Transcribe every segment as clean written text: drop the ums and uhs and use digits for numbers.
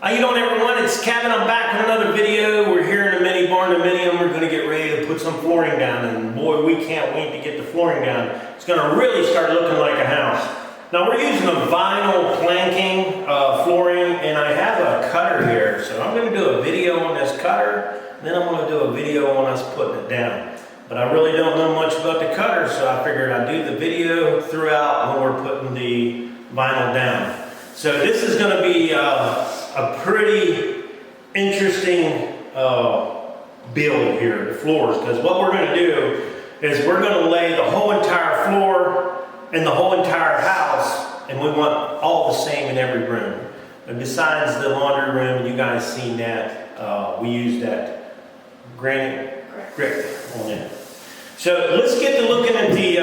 How you doing, everyone? It's Kevin. I'm back with another video. We're here in a mini barndominium. We're going to get ready to put some flooring down, and boy, we can't wait to get the flooring down. It's going to really start looking like a house. Now, we're using a vinyl planking flooring, and I have a cutter here, so I'm going to do a video on this cutter, then I'm going to do a video on us putting it down. But I really don't know much about the cutter, so I figured I'd do the video throughout when we're putting the vinyl down. So this is going to be a pretty interesting build here, the floors, because what we're going to do is we're going to lay the whole entire floor and the whole entire house, and we want all the same in every room. And besides the laundry room, you guys seen that, we used that granite grit on it. So let's get to looking at the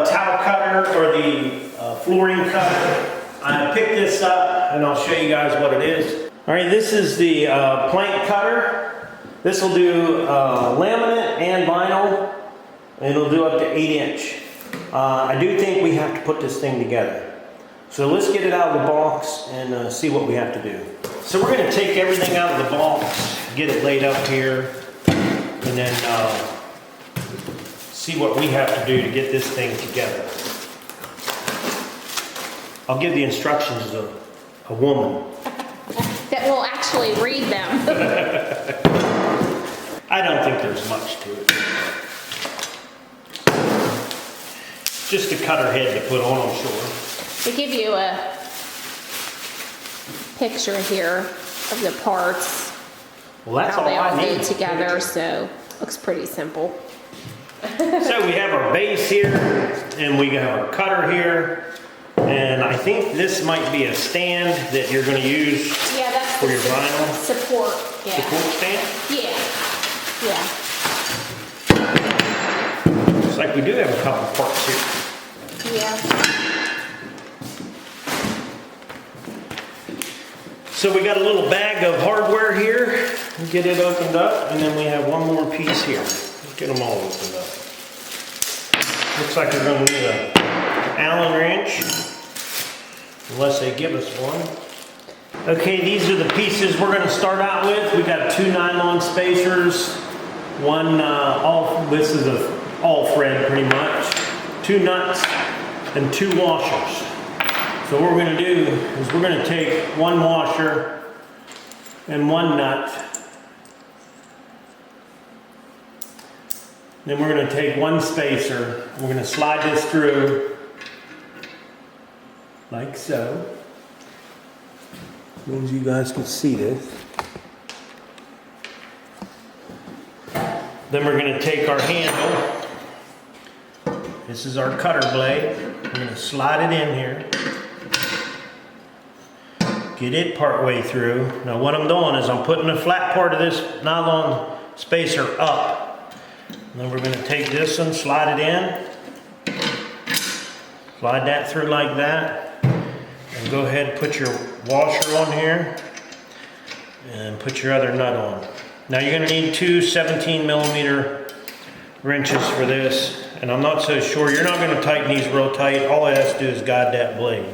tile cutter or the flooring cutter. I picked this up and I'll show you guys what it is. All right, this is the plank cutter. This will do laminate and vinyl. And it'll do up to 8-inch. I do think we have to put this thing together. So let's get it out of the box and see what we have to do. So we're going to take everything out of the box, get it laid up here, and then see what we have to do to get this thing together. I'll give the instructions to a woman that will actually read them. I don't think there's much to it. Just a cutter head to put on, I'm sure. They give you a picture here of the parts, well, that's how all they all I fit need together, so looks pretty simple. So we have our base here, and we have our cutter here. And I think this might be a stand that you're going to use for your vinyl. Support, yeah. Support stand? Yeah. Looks like we do have a couple parts here. Yeah. So we got a little bag of hardware here. Get it opened up, and then we have one more piece here. Get them all opened up. Looks like we're going to need an Allen wrench. Unless they give us one. Okay, these are the pieces we're going to start out with. We got 2 nylon spacers, one this is all thread pretty much, 2 nuts, and 2 washers. So what we're going to do is we're going to take 1 washer and 1 nut. Then we're going to take 1 spacer. We're going to slide this through like so. Means you guys can see this. Then we're going to take our handle. This is our cutter blade. We're going to slide it in here. Get it part way through. Now what I'm doing is I'm putting the flat part of this nylon spacer up. And then we're going to take this and slide it in. Slide that through like that. And go ahead and put your washer on here and put your other nut on. Now you're going to need 2 17mm wrenches for this, and I'm not so sure. You're not going to tighten these real tight. All it has to do is guide that blade.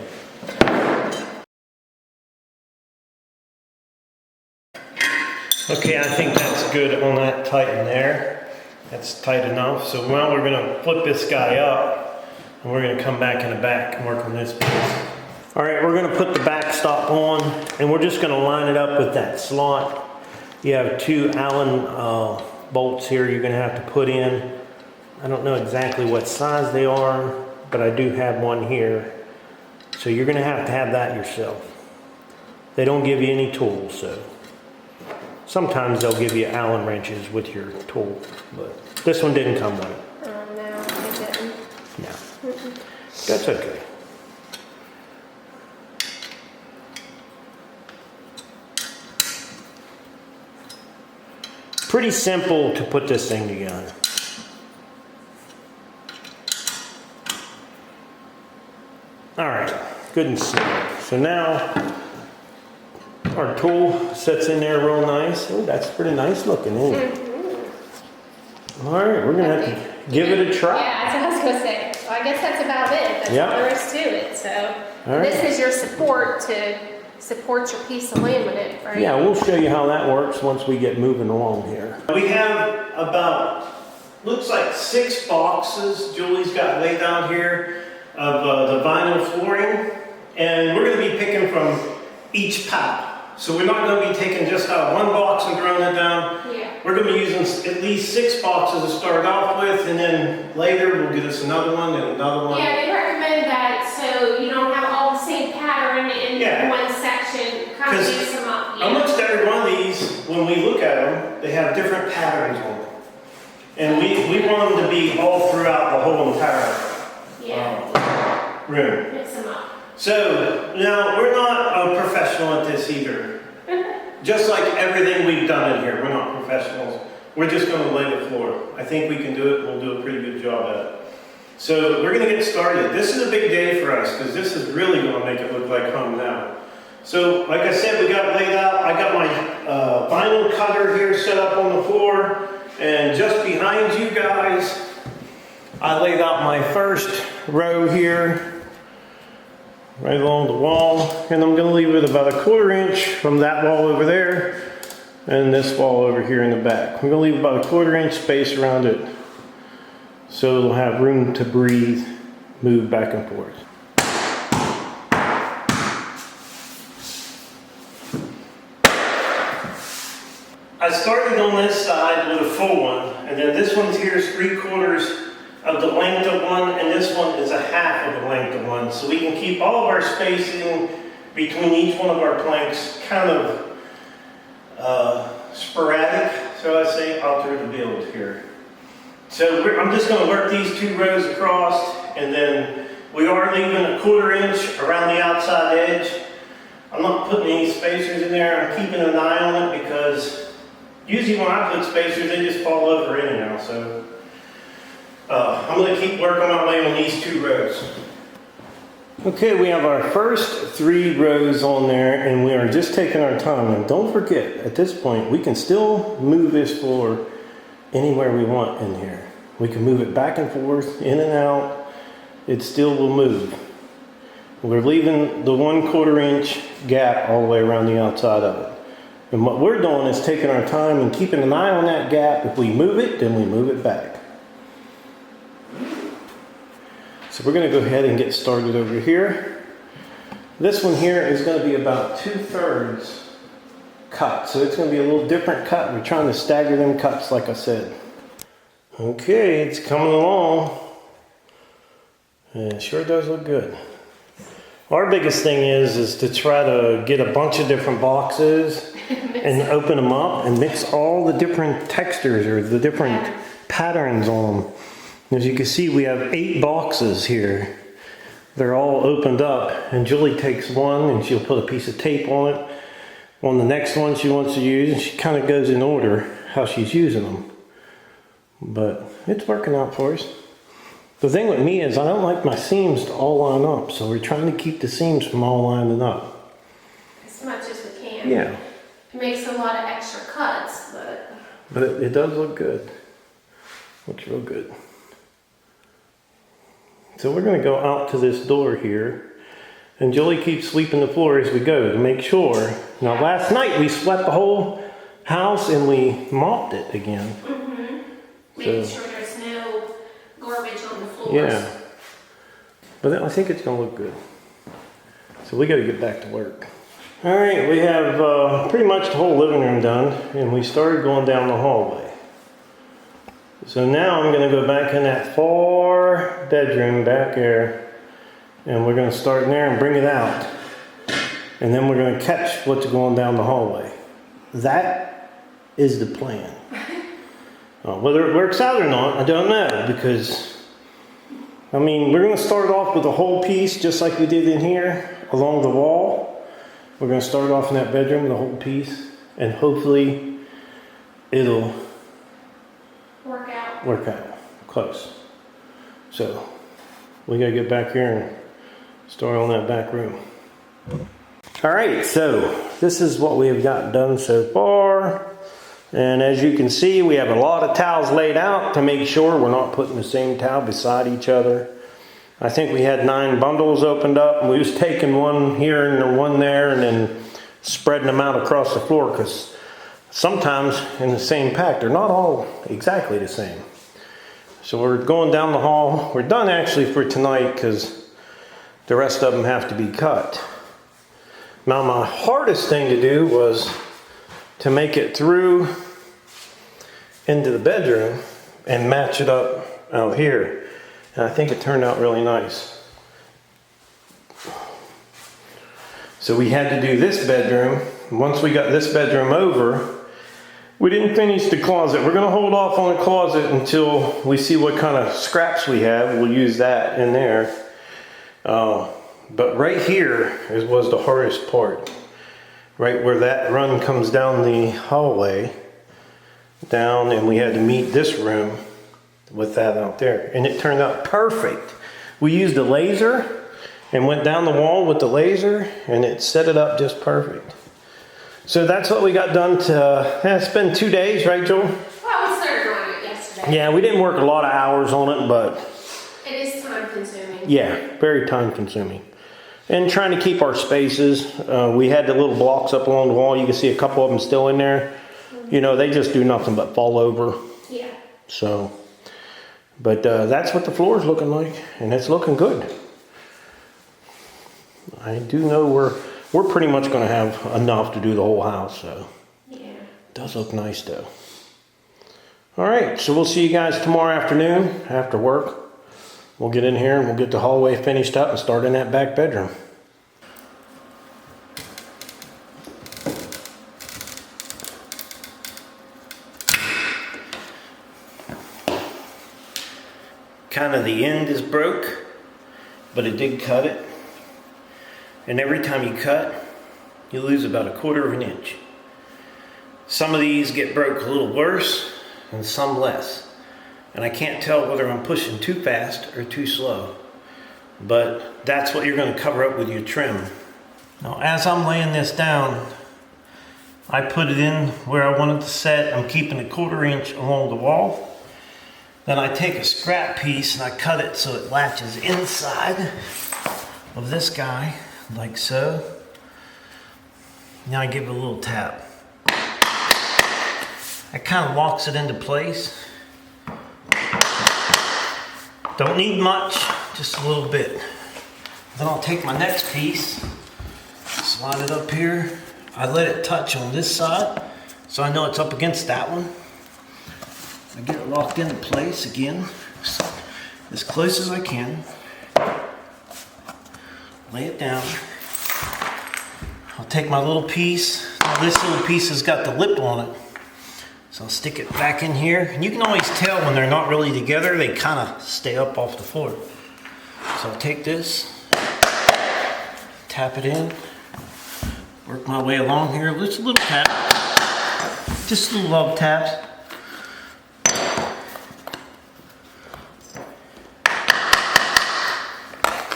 Okay, I think that's good on that tighten there. That's tight enough. So now we're going to flip this guy up, and we're going to come back in the back and work on this piece. All right, we're going to put the backstop on, and we're just going to line it up with that slot. You have 2 Allen bolts here you're going to have to put in. I don't know exactly what size they are, but I do have one here. So you're going to have that yourself. They don't give you any tools, so sometimes they'll give you Allen wrenches with your tool, but this one didn't come with it. No, it didn't. No, that's okay. Pretty simple to put this thing together. All right, good and simple. So now our tool sits in there real nice. Oh, that's pretty nice looking, isn't it? All right, we're gonna have to give it a try. Yeah, that's what I was gonna say. Well, I guess that's about it. That's all there is to it. So this is your support to supports your piece of laminate, right? Yeah, we'll show you how that works once we get moving along here. We have about, looks like 6 boxes Julie's got laid out here of the vinyl flooring. And we're going to be picking from each pile. So we're not going to be taking just out one box and throwing it down. Yeah. We're going to be using at least 6 boxes to start off with, and then later we'll get us another one and another one. Yeah, they recommend that so you don't have all the same pattern in one section. Kind of mix them up. Yeah. Amongst every one of these, when we look at them, they have different patterns on them. And we want them to be all throughout the whole entire room. Mix them up. So, now, we're not a professional at this either. Just like everything we've done in here, we're not professionals. We're just going to lay the floor. I think we can do it. We'll do a pretty good job at it. So, we're going to get started. This is a big day for us because this is really going to make it look like home now. So, like I said, we got laid out. I got my vinyl cutter here set up on the floor. And just behind you guys, I laid out my first row here. Right along the wall, and I'm going to leave it about 1/4 inch from that wall over there and this wall over here in the back. I'm going to leave about 1/4 inch space around it so it'll have room to breathe, move back and forth. I started on this side with a full one, and then this one's here is 3/4 of the length of one, and this one is 1/2 of the length of one. So we can keep all of our spacing between each one of our planks kind of sporadic, so I say, alter the build here. So I'm just going to work these 2 rows across, and then we are leaving 1/4 inch around the outside edge. I'm not putting any spacers in there. I'm keeping an eye on it because usually when I put spacers, they just fall over anyhow. So I'm going to keep working my way on these 2 rows. Okay, we have our first 3 rows on there, and we are just taking our time. And don't forget, at this point, we can still move this floor anywhere we want in here. We can move it back and forth, in and out. It still will move. We're leaving the 1/4 inch gap all the way around the outside of it. And what we're doing is taking our time and keeping an eye on that gap. If we move it, then we move it back. So we're going to go ahead and get started over here. This one here is going to be about 2/3 cut. So it's going to be a little different cut. We're trying to stagger them cuts like I said. Okay, it's coming along. And it sure does look good. Our biggest thing is to try to get a bunch of different boxes and open them up and mix all the different textures or the different patterns on them. As you can see, we have 8 boxes here. They're all opened up, and Julie takes one and she'll put a piece of tape on it. On the next one she wants to use, and she kind of goes in order how she's using them. But it's working out for us. The thing with me is I don't like my seams to all line up, so we're trying to keep the seams from all lining up. As much as we can. Yeah. It makes a lot of extra cuts, but it does look good. Looks real good. So we're going to go out to this door here, and Julie keeps sweeping the floor as we go to make sure. Now last night we swept the whole house and we mopped it again. Mm-hmm. Making sure there's no garbage on the floors. Yeah. But I think it's going to look good. So we got to get back to work. All right, we have pretty much the whole living room done, and we started going down the hallway. So now I'm going to go back in that far bedroom back there, and we're going to start in there and bring it out. And then we're going to catch what's going down the hallway. That is the plan. Whether it works out or not, I don't know, because, I mean, we're going to start off with a whole piece just like we did in here along the wall. We're going to start off in that bedroom with a whole piece, and hopefully it'll work out close. So we got to get back here and start on that back room. All right, so this is what we have got done so far. And as you can see, we have a lot of towels laid out to make sure we're not putting the same towel beside each other. I think we had 9 bundles opened up, and we was taking one here and one there and then spreading them out across the floor, because sometimes in the same pack, they're not all exactly the same. So we're going down the hall. We're done actually for tonight because the rest of them have to be cut. Now my hardest thing to do was to make it through into the bedroom and match it up out here. And I think it turned out really nice. So we had to do this bedroom. Once we got this bedroom over, we didn't finish the closet. We're gonna hold off on the closet until we see what kind of scraps we have. We'll use that in there. But right here was the hardest part. Right where that run comes down the hallway, down, and we had to meet this room with that out there, and it turned out perfect. We used a laser and went down the wall with the laser, and it set it up just perfect. So that's what we got done to, it's been 2 days, right, Joel? Well, we started on it yesterday. Yeah, we didn't work a lot of hours on it, but it is time consuming. yeah, very time consuming. And trying to keep our spaces. We had the little blocks up along the wall. You can see a couple of them still in there. You know, they just do nothing but fall over. Yeah. So, but that's what the floor is looking like, and it's looking good. I do know we're pretty much going to have enough to do the whole house, so yeah, it does look nice though. All right, so we'll see you guys tomorrow afternoon after work. We'll get in here and we'll get the hallway finished up and start in that back bedroom. Kind of the end is broke, but it did cut it. And every time you cut, you lose about 1/4 of an inch. Some of these get broke a little worse and some less. And I can't tell whether I'm pushing too fast or too slow. But that's what you're going to cover up with your trim. Now as I'm laying this down, I put it in where I want it to set. I'm keeping 1/4 inch along the wall. Then I take a scrap piece and I cut it so it latches inside of this guy, like so. Now I give it a little tap. That kind of locks it into place. Don't need much, just a little bit. Then I'll take my next piece, slide it up here. I let it touch on this side, so I know it's up against that one. I get it locked into place again, as close as I can. Lay it down. I'll take my little piece. Now this little piece has got the lip on it. So I'll stick it back in here. And you can always tell when they're not really together, they kind of stay up off the floor. So I'll take this, tap it in, work my way along here. Just a little tap, just little love taps.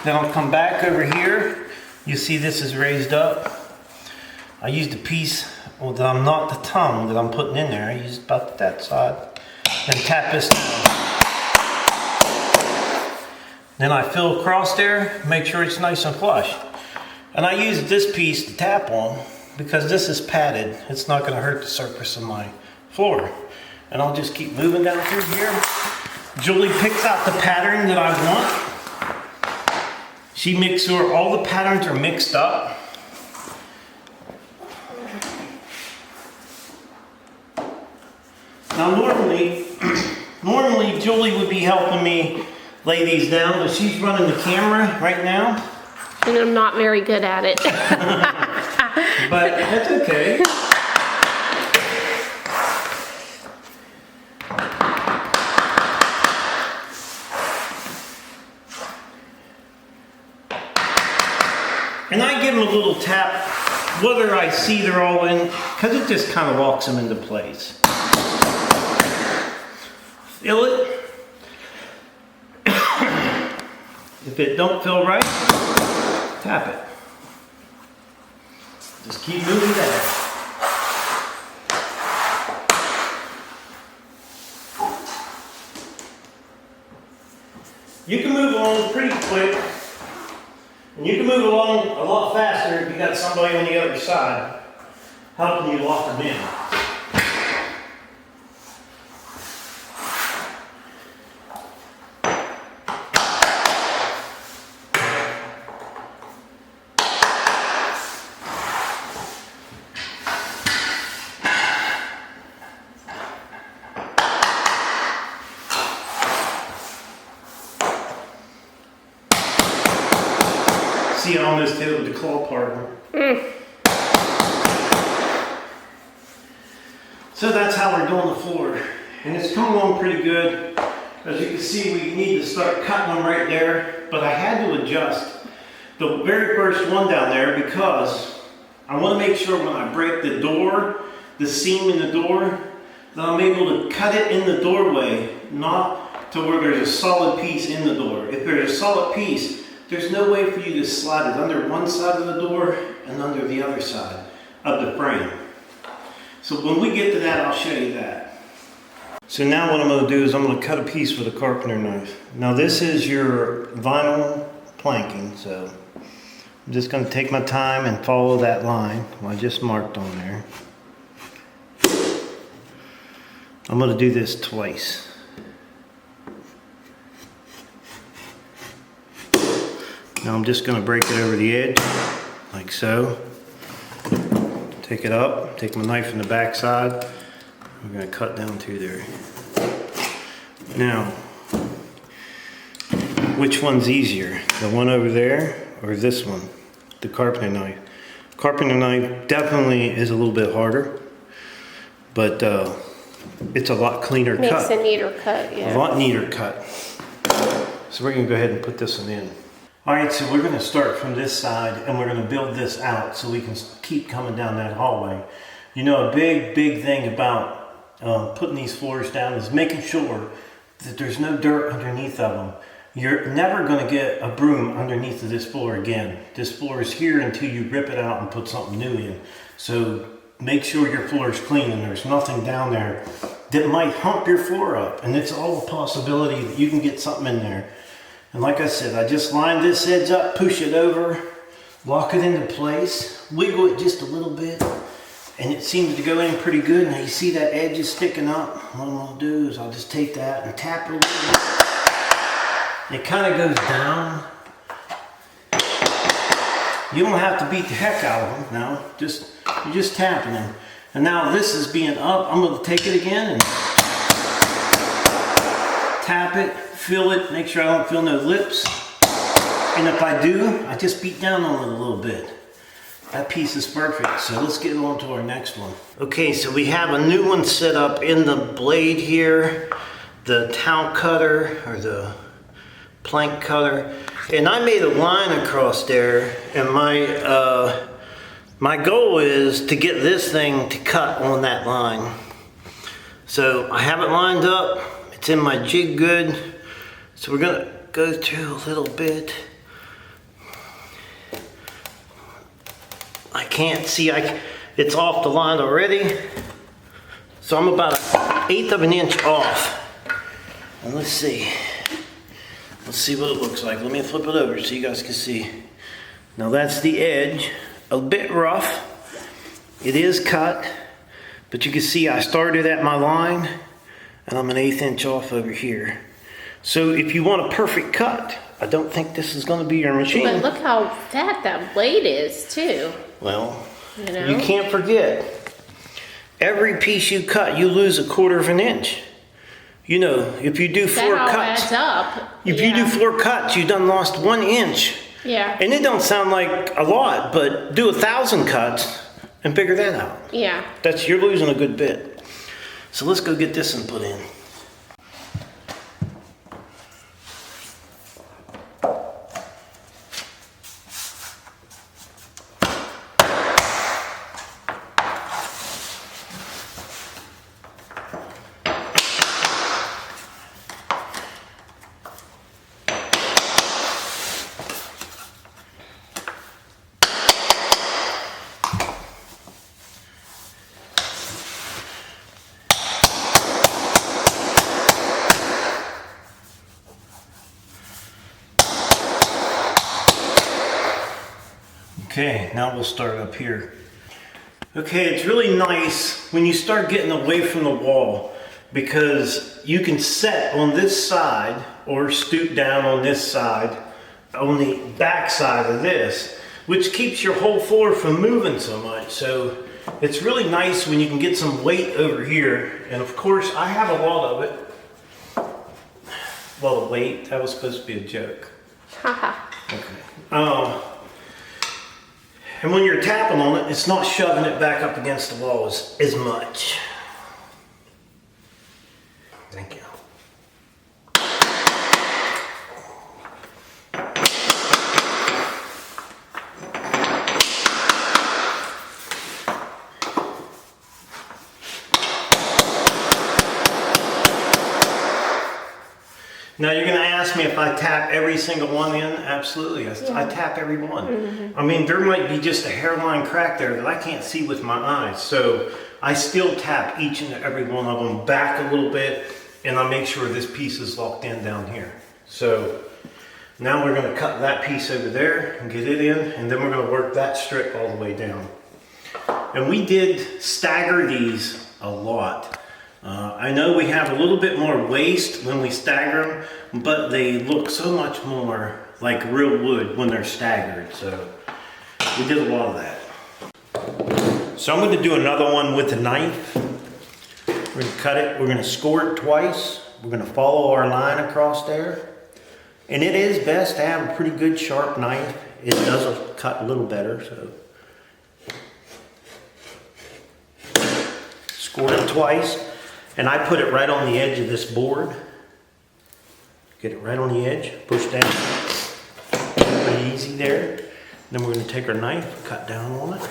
Then I'll come back over here. You see this is raised up. I used a piece, well, that I'm not the tongue that I'm putting in there. I used about that side. Then tap this down. Then I fill across there, make sure it's nice and flush. And I use this piece to tap on because this is padded. It's not gonna hurt the surface of my floor. And I'll just keep moving down through here. Julie picks out the pattern that I want. She makes sure all the patterns are mixed up. Now normally Julie would be helping me lay these down, but she's running the camera right now. and I'm not very good at it. But that's okay. And I give them a little tap, whether I see they're all in, because it just kind of locks them into place. Feel it. If it don't feel right, tap it. Just keep moving that. You can move along pretty quick. got somebody on the other side helping you lock them in. See, I almost hit it with the claw partner. So that's how we're doing the floor. And it's come along pretty good. As you can see, we need to start cutting them right there. But I had to adjust the very first one down there because I want to make sure when I break the door, the seam in the door, that I'm able to cut it in the doorway, not to where there's a solid piece in the door. If there's a solid piece, there's no way for you to slide it under one side of the door and under the other side of the frame. So when we get to that, I'll show you that. So now what I'm going to do is I'm going to cut a piece with a carpenter knife. Now this is your vinyl planking, so I'm just going to take my time and follow that line I just marked on there. I'm going to do this twice. Now I'm just going to break it over the edge, like so. Take it up, take my knife from the back side. I'm going to cut down through there. Now, which one's easier? The one over there or this one? The carpenter knife. Carpenter knife definitely is a little bit harder, but it's a lot cleaner cut. Makes a neater cut, yeah. A lot neater cut. So we're going to go ahead and put this one in. Alright, so we're going to start from this side and we're going to build this out so we can keep coming down that hallway. You know, a big thing about putting these floors down is making sure that there's no dirt underneath of them. You're never going to get a broom underneath of this floor again. This floor is here until you rip it out and put something new in. So make sure your floor is clean and there's nothing down there that might hump your floor up. And it's all a possibility that you can get something in there. And like I said, I just line this edge up, push it over, lock it into place, wiggle it just a little bit, and it seems to go in pretty good. Now you see that edge is sticking up. What I'm going to do is I'll just take that and tap it a little bit. It kind of goes down. You don't have to beat the heck out of them now. You're just tapping them. And now this is being up. I'm going to take it again and tap it. Feel it, make sure I don't feel no lips. And if I do, I just beat down on it a little bit. That piece is perfect, so let's get on to our next one. Okay, so we have a new one set up in the blade here, the towel cutter, or the plank cutter. And I made a line across there, and my goal is to get this thing to cut on that line. So I have it lined up, it's in my jig good. So we're going to go through a little bit. I can't see, it's off the line already. So I'm about 1/8 of an inch off. And let's see what it looks like. Let me flip it over so you guys can see. Now that's the edge, a bit rough. It is cut, but you can see I started at my line and I'm 1/8 inch off over here. So if you want a perfect cut, I don't think this is going to be your machine. But look how fat that blade is too. Well, you know? You can't forget, every piece you cut, you lose 1/4 of an inch. You know, if you do 4 that all cuts, adds up. if you do 4 cuts, you done lost 1 inch. Yeah. And it don't sound like a lot, but do 1,000 cuts and figure that out. Yeah. You're losing a good bit. So let's go get this one put in. Okay, now we'll start up here. Okay, it's really nice when you start getting away from the wall because you can set on this side or stoop down on this side, on the back side of this, which keeps your whole floor from moving so much. So it's really nice when you can get some weight over here. And of course, I have a lot of it. Well, weight, that was supposed to be a joke. Okay. And when you're tapping on it, it's not shoving it back up against the wall as much. Thank you. Now you're going to ask me if I tap every single one in. Absolutely, I tap every one. I mean, there might be just a hairline crack there that I can't see with my eyes. So I still tap each and every one of them back a little bit, and I make sure this piece is locked in down here. So now we're going to cut that piece over there and get it in, and then we're going to work that strip all the way down. And we did stagger these a lot. I know we have a little bit more waste when we stagger them, but they look so much more like real wood when they're staggered. So we did a lot of that. So I'm going to do another one with a knife. We're going to cut it. We're going to score it twice. We're going to follow our line across there. And it is best to have a pretty good sharp knife. It does cut a little better. So score it twice. And I put it right on the edge of this board. Get it right on the edge, push down. Pretty easy there. Then we're going to take our knife, cut down on it.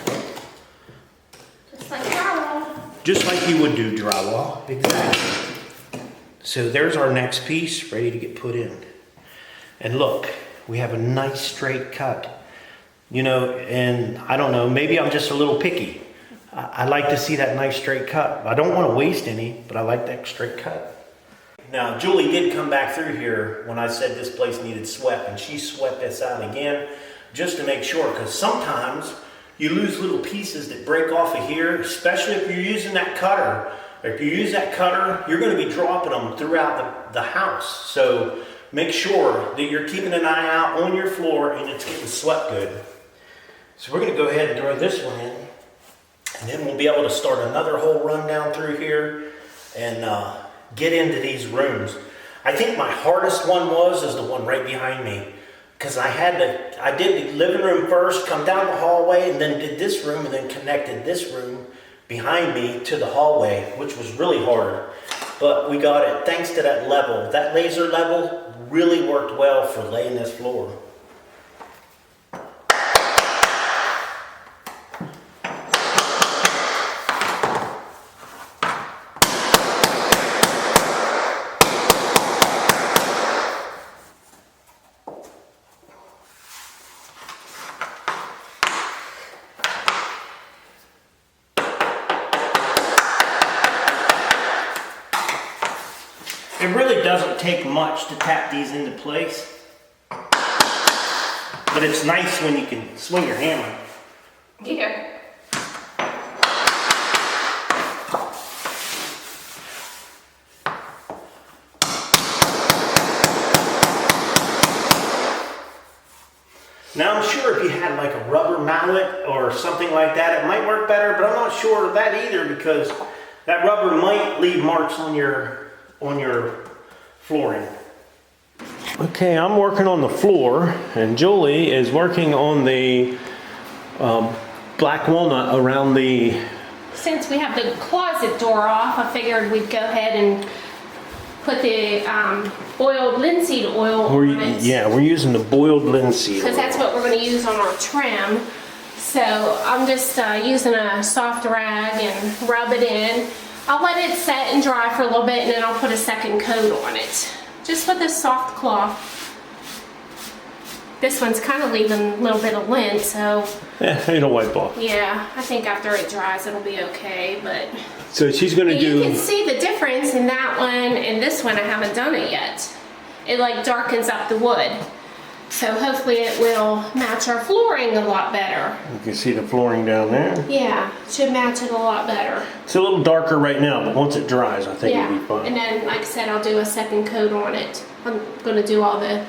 Just like drywall. Just like you would do drywall, exactly. So there's our next piece ready to get put in. And look, we have a nice straight cut. You know, and I don't know, maybe I'm just a little picky. I like to see that nice straight cut. I don't want to waste any, but I like that straight cut. Now, Julie did come back through here when I said this place needed swept, and she swept this out again just to make sure, because sometimes you lose little pieces that break off of here, especially if you're using that cutter. If you use that cutter, you're going to be dropping them throughout the house. So make sure that you're keeping an eye out on your floor and it's getting swept good. So we're going to go ahead and throw this one in. And then we'll be able to start another whole run down through here and get into these rooms. I think my hardest one is the one right behind me. Because I did the living room first, come down the hallway, and then did this room, and then connected this room behind me to the hallway, which was really hard. But we got it thanks to that level. That laser level really worked well for laying this floor. It really doesn't take much to tap these into place, but it's nice when you can swing your hammer. Yeah. Now I'm sure if you had like a rubber mallet or something like that, it might work better, but I'm not sure of that either because that rubber might leave marks on your flooring. Okay, I'm working on the floor and Julie is working on the black walnut around the... Since we have the closet door off, I figured we'd go ahead and put the boiled linseed oil on it. Yeah, we're using the boiled linseed because that's what we're going to use on our trim. So I'm just using a soft rag and rub it in. I'll let it set and dry for a little bit and then I'll put a second coat on it. Just with a soft cloth. This one's kind of leaving a little bit of lint, so... Yeah, it'll wipe off. Yeah, I think after it dries it'll be okay, but... So she's going to do... You can see the difference in that one and this one. I haven't done it yet. It like darkens up the wood. So hopefully it will match our flooring a lot better. You can see the flooring down there. Yeah, should match it a lot better. It's a little darker right now, but once it dries, I think Yeah, it'll be fine. and then like I said, I'll do a second coat on it. I'm gonna do all the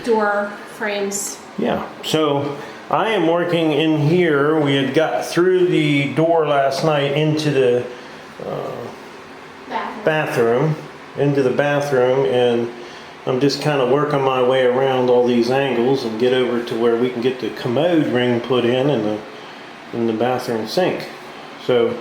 door frames. Yeah, so I am working in here. We had got through the door last night into the bathroom, and I'm just kind of working my way around all these angles and get over to where we can get the commode ring put in the bathroom sink. So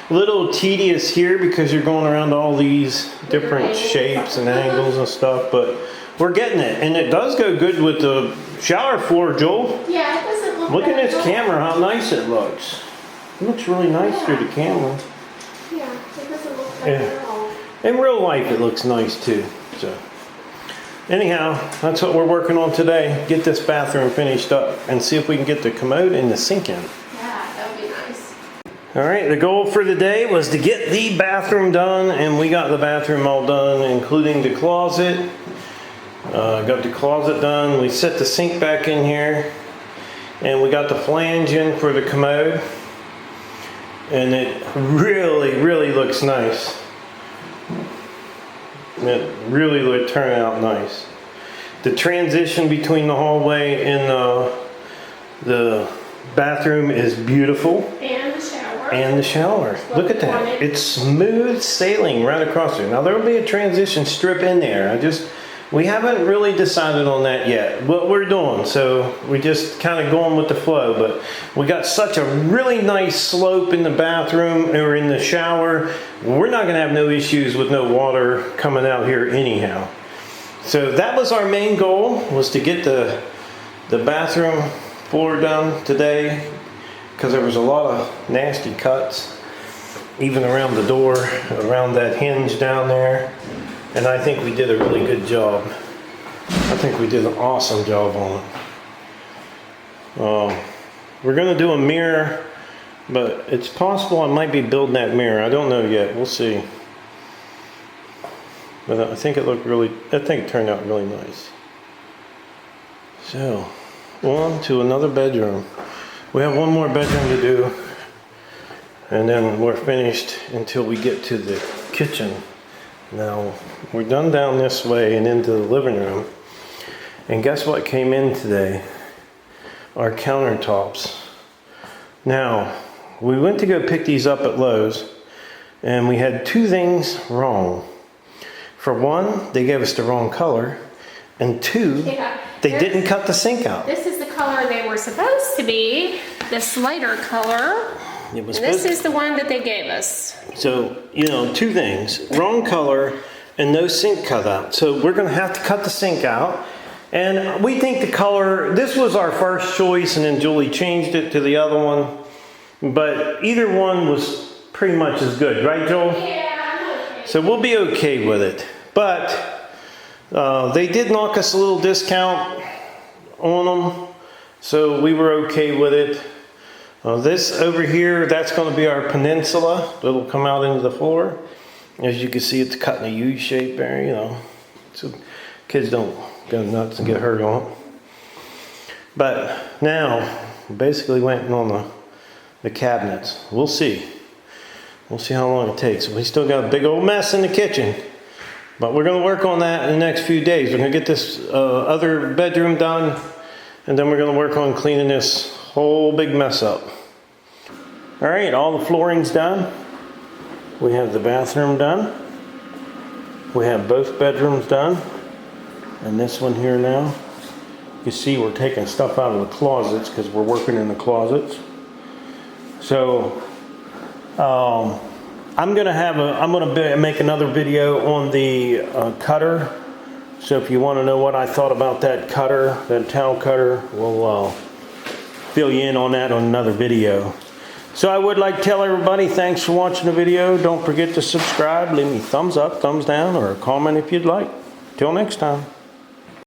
a little tedious here because you're going around all these different shapes and angles and stuff, but we're getting it, and it does go good with the shower floor, Joel. Yeah, it doesn't look Look at this bad. camera, how nice it looks. It looks really nice through the camera. Yeah, it doesn't look bad at all. In real life, it looks nice too. So, anyhow, that's what we're working on today. Get this bathroom finished up and see if we can get the commode and the sink in. Yeah, that would be nice. All right, the goal for the day was to get the bathroom done, and we got the bathroom all done, including the closet. Got the closet done. We set the sink back in here, and we got the flange in for the commode, and it really looks nice. It really would turn out nice. The transition between the hallway and the bathroom is beautiful. And the shower. And the shower. Look at that. It's smooth sailing right across there. Now there will be a transition strip in there. We haven't really decided on that yet, what we're doing. So we just kind of going with the flow, but we got such a really nice slope in the bathroom or in the shower. We're not gonna have no issues with no water coming out here anyhow. So that was our main goal, was to get the bathroom floor done today, because there was a lot of nasty cuts, even around the door, around that hinge down there. And I think we did a really good job. I think we did an awesome job on it. We're gonna do a mirror, but it's possible I might be building that mirror. I don't know yet, we'll see. But I think it turned out really nice. So, on to another bedroom. We have one more bedroom to do, and then we're finished until we get to the kitchen. Now, we're done down this way and into the living room. And guess what came in today? Our countertops. Now, we went to go pick these up at Lowe's, and we had two things wrong. For one, they gave us the wrong color, and two, they didn't cut the sink out. This is the color they were supposed to be, this lighter color. This is the one that they gave us. So, two things. Wrong color and no sink cut out. So we're going to have to cut the sink out. And we think the color, this was our first choice, and then Julie changed it to the other one. But either one was pretty much as good, right, Joel? Yeah, I'm okay. So we'll be okay with it. But they did knock us a little discount on them. So we were okay with it. This over here, that's going to be our peninsula. It'll come out into the floor. As you can see, it's cut in a U shape there, so kids don't go nuts and get hurt on it. But now, basically went on the cabinets. We'll see. We'll see how long it takes. We still got a big old mess in the kitchen. But we're going to work on that in the next few days. We're going to get this other bedroom done, and then we're going to work on cleaning this whole big mess up. All right, all the flooring's done. We have the bathroom done. We have both bedrooms done. And this one here now. You can see we're taking stuff out of the closets because we're working in the closets. So I'm gonna make another video on the cutter. So if you want to know what I thought about that cutter, that towel cutter, we'll fill you in on that on another video. So I would like to tell everybody thanks for watching the video. Don't forget to subscribe, leave me thumbs up, thumbs down, or a comment if you'd like. Till next time.